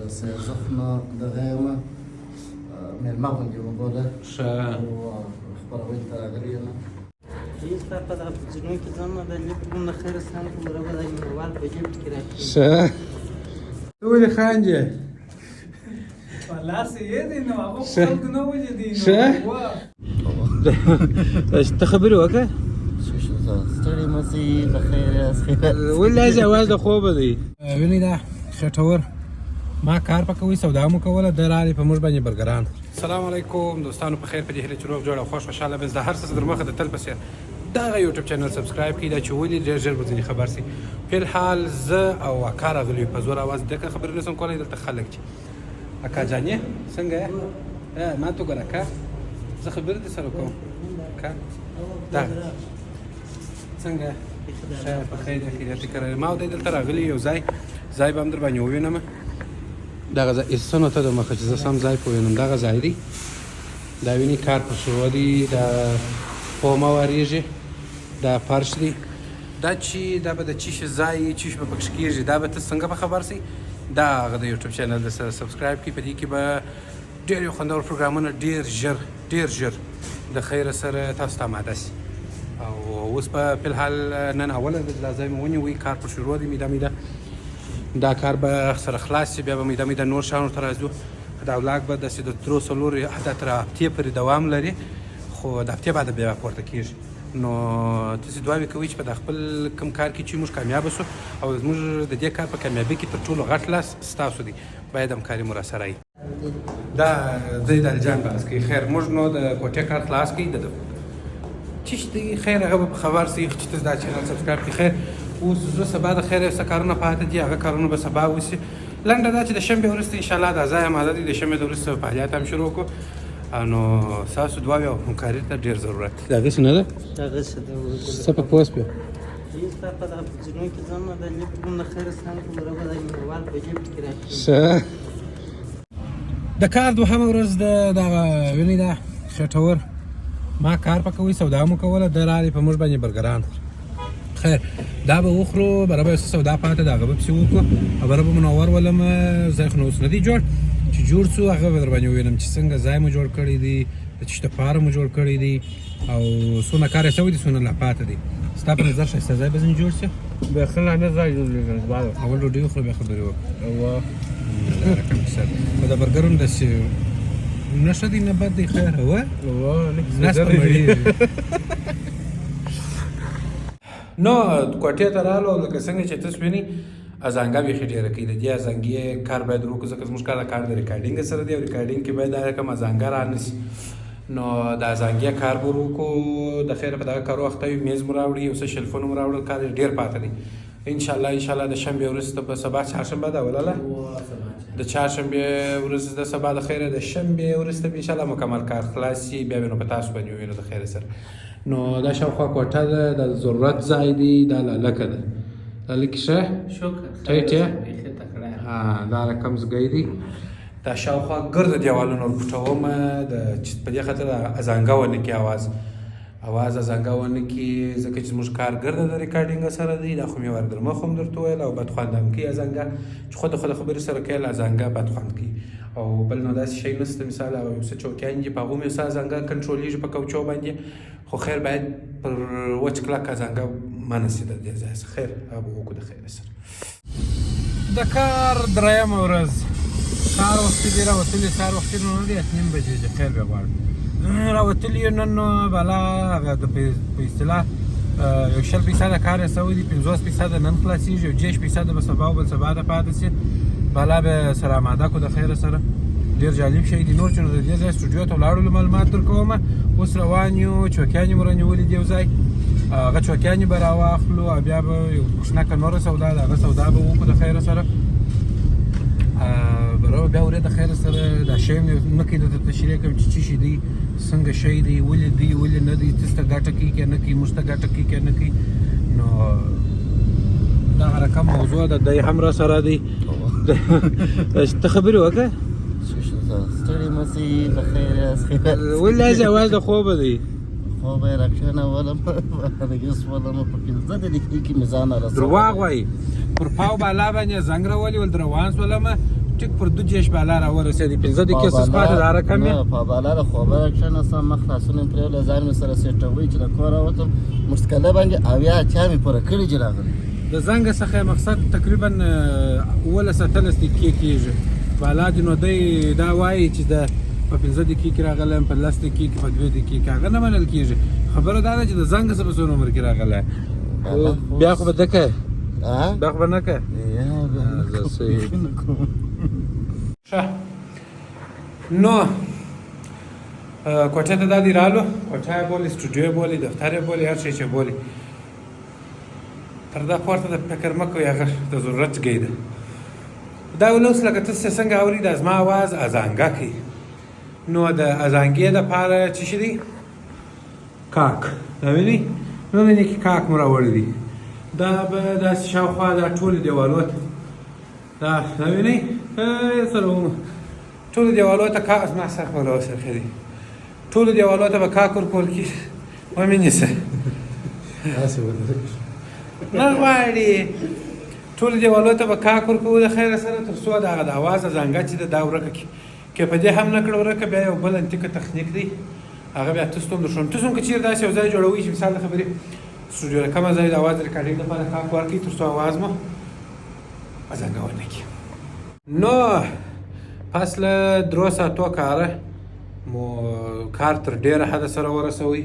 سيزفنا دغيمة من المغرب موجودة خبروين تاغرينا يستا په دغه جنوب کې ځانونه د نیکو نه خیر سان کومه به د موبایل په جیب کې راکړي شه ولې خانجه والله سيدي انه اخو خلق نو وجدي شه ته خبرې وکړه ستړي مسي بخير ولې هسې اواز د خوبه دی وینې دا خټور ما کار پکوي سودا مو کوله د راغلې په موږ باندې برګران السلام علیکم دوستانو په خیر په دې هیله چې روغ جوړ او خوشحاله به د هر څه در مخه د تل په څیر دغه یوټیوب چینل سبسکرایب کړئ دا چې ولې ډېر ژر به ځینې خبر سي فی الحال زه او اکا راغلي په زور اواز دغه خبرې نشم کولی دلته خلک چې اکا جانې څنګه یې ما ته ګوره اکا زه خبرې دې سره کوم اکا دا څنګه ښه په خیر خیریت کرا ما او دې دلته راغلي یو ځای به هم در باندې ووینم دغه ځای ایستنو ته د مخه چې زه سم ځای پوهېنم دغه ځای دی دا ویني کار په شروع دی دا قومه واریږي دا فرش دی دا به د چیش ځای چیش به پکښ کېږي دا به ته څنګه په خبر سئ دا هغه د یوټیوب چینل د سره سبسکرایب کړئ په دې کې به ډېر یو خوندور پروګرامونه ډېر ژر د خیره سره تاسو ته آماده سي او اوس په فلحال نن اوله ورځ دا ځای مې ونیوی کار په شروع دی میده دا کار به سره خلاص شي بیا به میده نور شیانو ته راځو دا ولاګ به داسې د درو څلورو حتی تر هفتې پورې دوام لري خو د هفتې بعد بیا پورته کېږي نو تاسې دعاوې کوئ چې په د خپل کوم کار کې چې موږ کامیابه سو او زموږ د دې کار په کامیابۍ کې تر ټولو غټ لاس ستاسو دی باید همکاري مو راسره وي دا دی د الجان بحث کوي خیر موږ نو د کوټې کار خلاص کړي د چې دی خیر هغه به خبر سي چې تاسو دا چینل سبسکرایب کړئ خیر اوس زه سبا د خیر څه کارونه پاتې دي هغه کارونه به سبا وشي لنډه دا چې د شنبې وروسته انشاءالله دا ځای اماده دی د شنبې د وروسته فعالیت هم شروع کړو نو ستاسو دعاوې او همکاري ته ډېر ضرورت دی د هغسې نه ده دغسې ده څه په پوسټ پې يستا په دغه جنوب کې ځانونه د نیکو نه خیر سان کومه به د موبایل په جیب کې راکړي شه د کار دوهمه ورځ دغه وینې دا خټور ما کار پکوي سودا مو کوله د راغلې په موږ باندې برګران خیر دا به وخورو برابر به سودا پاتې د هغه به پسې وکړو او برابر منور ولم ځای خو نو اوس نه دی جوړ چې جوړ څو هغه به در باندې ووینم چې څنګه ځای مو جوړ کړی دی د چشت پاره مو جوړ کړی دی او څونه کار یې شوی دی څونه لا پاتې دی ستا په نظر ښایسته ځای به ځینې جوړ شي بخلا نه ځای جوړ اول ډوډۍ وخورو بیا خبرې وکړو په د برګرونو داسې نه ښه دی نه بد دی خیر ناس په مړېږي نو کوټې ته رالو لکه څنګه چې تاسو وینئ ازانګه بیخي ډېره کوي د دې ازانګې کار باید وکړو ځکه زموږ کار د ریکارډینګ سره دی او ریکارډینګ کې باید دا رقم ازانګه رانیسي نو د ازانګې کار به وکړو د خیره په دغه کار وخته وي میز مو راوړي یو څه شلفونه مو راوړل کار یې ډېر پاته دی انشاءالله د شنبې وروسته په سبا چهارشنبه ده ولاله د چهارشنبې ورځ د سبا د خیره د شنبې وروسته به انشاءالله مکمل کار خلاص شي بیا به نو په تاسو باندې ووینو د خیره سره نو دا شاوخوا کوټه ده د ضرورت ځای دی دا لکه ده دا لکه ښه شکر ټیټ یې بیخي تکړه دا رقم زګی دی دا شاوخوا ګرده دیوالونه ورپټوم چې په دې خاطر ازانګه ونه کړي اواز ازانګه ونه کړي ځکه چې زموږ کار ګرده د ریکارډینګ سره دی دا خو مې ور در مخ هم درته ویل او بدخوند هم کوي ازانګه چې خود خبرې سره کوي ازانګه بدخوند کوي او بل نو داسې شی نشته مثال او یو څه چوکیان دي په هغو مې څه ازانګه کنټرولېږي په کوچو باندې خو خیر باید پر وچ کلک ازانګه منع سي د دې ځای څخه خیر هغه به وکړو د خیر سره د کار درېیمه ورځ کار وختي دی راوتلي سهار وختي نو نه دی 8:30 بجې چې خیر به غواړم راوتلي یو نن نو بالا هغه د په اصطلاح یو 20% کار یې سوی دی 50% نن خلاصېږي او 10% به سبا او بل سبا د پاتې سي بالا به سره آماده کړو د خیره سره ډېر جالب شی دی نور چې نو د دې ځای سټوډیو ته ولاړو معلومات درکوم اوس روان یو چوکیانې مو رانیولي دي یو ځای هغه چوکیانې به راواخلو او بیا به یو کوچنکه نوره سودا ده هغه سودا به وکړو د خیره سره برابر بیا ورې د خیره سره دا شی مې نه کوي درته تشریح کوم چې څه شي دی څنګه شی دی ولې دی ولې نه دی تاسو ته ګټه کوي که نه کوي موږ ته ګټه کوي که نه کوي نو دغه رقم موضوع ده دی هم را سره دی ته خبرې وکړه ستړي مسي بخير ولې هسې اواز د خوبه دی خوب یې راکښېنه ولم رګس ولم په پنځه دقیقې کې مې ځان رسولی درواغ وایي پر پاو بالا باندې زنګ راولي ول روان سولم ټیک پر 2 جیش بالا راورسېدی 15 دقیقې څه پاتې ده رقم نه په بالا د خوبه راکښېناستم مخ لاسونه مې پرېوله ځان مې سره سیټوي چې د کور راوتم مشتکله باندې اویا چا مې پوره کړي چې راغلی د زنګ څخه مقصد تقریبا 17 دقیقې کېږي بالا دي نو دی دا وایي چې د په 15 دقیقې کې راغلی په 10 دقیقې کې په 2 دقیقې کې هغه نه منل کېږي خبره دا ده چې د زنګ څه په څو عمر کې راغلی بیا خو به ده کوې بیا خو به نه کوې زه صحیح ښه نو کوټې ته دا دي رالو کوټه یې بولي سټوډیو یې بولي دفتر یې بولي هر شی چې بولي تر دا پورته د فکر مه کوئ هغه د ضرورت ځای ده دا ول اوس لکه تاسو څنګه اوري دا زما اواز ازانګه کوي نو د ازانګې دپاره څه شي دی کاک دا وینئ نو وینئ کې کاک مو راوړی دی دا به داسې شاوخوا دا ټولې دیوالو ته دا وینئ سره ومه ټولو دیوالو ته کاک زما سر په ولو سرخې دی ټولو دیوالو ته به کاک ورکول کېږي ومې نیسه نه غواړي ټولو دیوالو ته به کاک ورکوو د خیره سره تر څو د هغه د اواز ازانګه چې ده دا ورکه کړي که په دې هم نه کړه ورکه بیا یو بل انتیکه تخنیک دی هغه بیا تاسو ته هم درښوم تاسو هم که چېرې داسې یو ځای جوړوئ چې مثال د خبرې سټوډیو د کومه ځای د اواز ریکارډینګ لپاره کاک ورکړي تر څو اواز مو ازانګه ونه کړي نو پس له 3 ساعتو کاره مو کار تر ډېره حده سره ورسوئ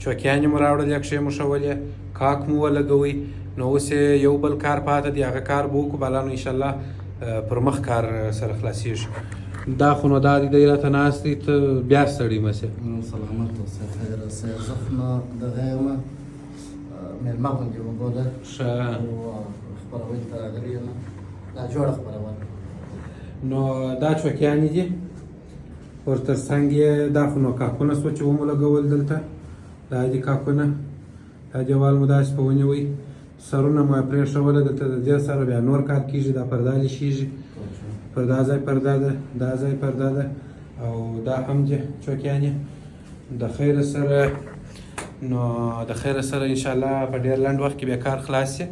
چوکیانې مو راوړلې یخشې مو ښولې کاک مو ولګوئ نو اوس یو بل کار پاته دی هغه کار به وکړو بالا نو انشاءالله پر مخ کار سره خلاصېږي دا خو نو دا دی دی راته ناست دی ته بیا ستړی مه سې سلامت اوسه خیر اوسه زه خو نو دغه یم مېلمه غوندې وبوله ښه خپرونې ته راغلي یم دا جوړه خپرونه نو دا چوکیانې دي ورتر څنګ یې دا خو نو کاکونه سوه چې ومو لګول دلته دا دي کاکونه دا دیوال مو داسې په ونیوئ سرونه مو یې پرېښوله دلته د دې سره بیا نور کار کېږي دا پرده لیشېږي پر دا ځای پرده ده دا ځای پرده ده او دا هم دي چوکیانې د خیره سره نو د خیره سره انشاءالله په ډېر لنډ وخت کې بیا کار خلاص شي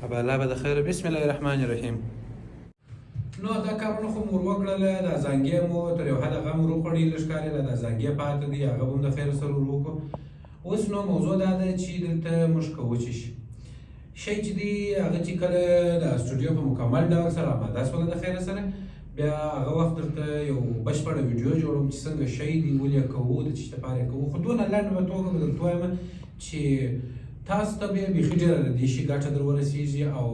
الله به د خیره بسم الله الرحمن الرحیم نو دا کارونه خو مو وکړله دا زانګې مو تر یو حده هغه مو وخوړي لږ کار یې دا زانګې پاته دي هغه به هم د خیره سره وکړو اوس نو موضوع دا ده چې دلته موږ کوو چې شی چې دی هغه چې کله د سټوډیو په مکمل ډول سره آماده شوله د خیره سره بیا هغه وخت درته یو بشپړه ویډیو جوړوم چې څنګه شی دی ولې یې کوو د څه لپاره یې کوو خو دونه لنډ په توګه به درته وایم چې تاسو ته بیا بیخي ډېره د دې شي ګټه در ورسېږي او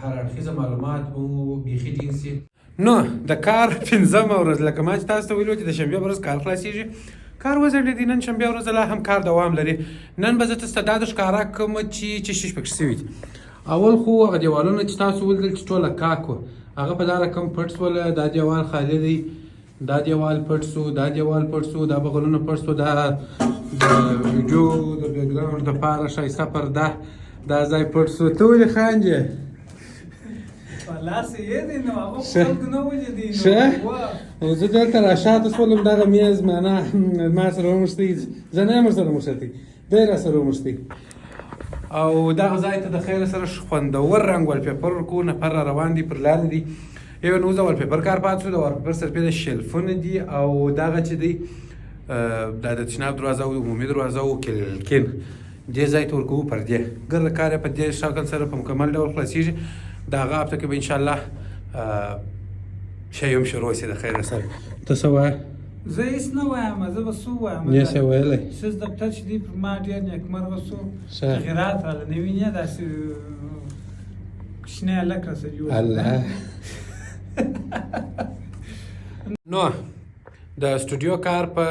هر اړخیزه معلومات به مو بیخي ډېر سي نو د کار 15مه ورځ لکه ما چې تاسو ته ویلي وو چې د شنبې په ورځ کار خلاصېږي کار وځنډېدی نن شنبې ورځ لا هم کار دوام لري نن به زه تاسو ته دا د ښکاره کړم چې شي پکې شوي دي اول خو هغه دیوالونه چې تاسو ولیدل چې ټوله کاک وه هغه په دا رقم پټ شوله دا دیوال خالي دی دا دیوال پټ شو دا دیوال پټ شو دا بغلونه پټ شو دا د ویډیو د بیکګراونډ دپاره ښایسته پرده دا ځای پټ شو ته ولې خاندې لاسې یې دی نو هغه خلکو نه ولیدي ښه زه دلته راشاته شولم دغه میز ما سره وموښتی زه نه یم ورسره موښتی دی را سره وموښتی او دغه ځای ته د خیره سره خوندور رنګ والپیپر ورکوو نفر را روان دي پر لارې دي یو نو د والپیپر کار پاتې شو د والپیپر سرپې د شیلفونه دي او دغه چې دی دا د تشناب دروازه او عمومي دروازه او کلکین دې ځای ته ورکوو پردې ګرده کار یې په دې شکل سره په مکمل ډول خلاصېږي د هغه هفته کې به انشاءالله شی هم شروع شي د خیره سره ته څه وایې زه هېڅ نه وایم زه به څه ووایم نه شی ویلی ښځ دفتر چې دی پر ما ډېر نیکمرغه شو تغیرات راله نه وینې داسې کوچنی هلک راسره جوړ الله نو د سټوډیو کار په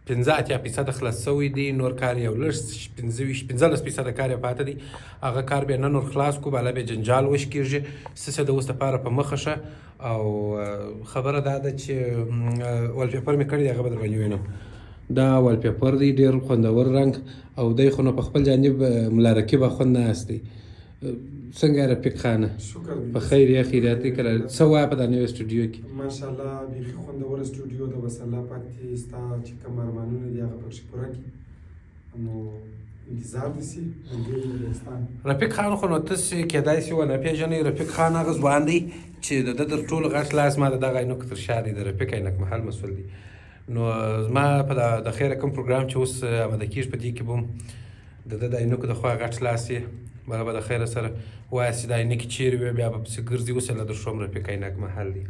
15% خلاص شوی دی نور کار یو لږ 15% کار یې پاته دی هغه کار بیا نه نور خلاص کړو بالا بیا جنجال وش کېږي څه د اوس دپاره په مخه شه او خبره دا ده چې والپیپر مې کړی دی هغه به در باندې وینم دا والپیپر دی ډېر خوندور رنګ او دی خو نو په خپل جانب ملارکي به خوند ناست دی څنګه رفیق خانه په خیر یا خیریت دی کله څه وایه په دا نوې سټوډیو کې ماشاءالله بیخي خوندوره سټوډیو ده بس الله پاک دې ستا چې کوم ارمانونه دي هغه پکښې پوره کړي نو انتظار دې سي د دې مېلمستان. رفیق خان خو نو تاسې کېدای شي ونه پېژنئ. رفیق خان هغه ځوان دی چې د ده تر ټولو غټ لاس ما د دغه عینکو تر شا دی، د رفیق عینک محل مسؤل دی. نو زما په د خیره کوم پروګرام چې اوس اماده کېږي په دې کې به هم د ده د عینکو د خوا غټ لاس یې هغه به د خیره سره وایاست چې د عینکې چیرې وې، بیا به پسې ګرځي. اوس یې له در ښوم رفیق عینک محل دی،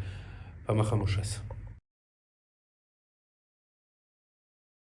په مخه مو ښه شه.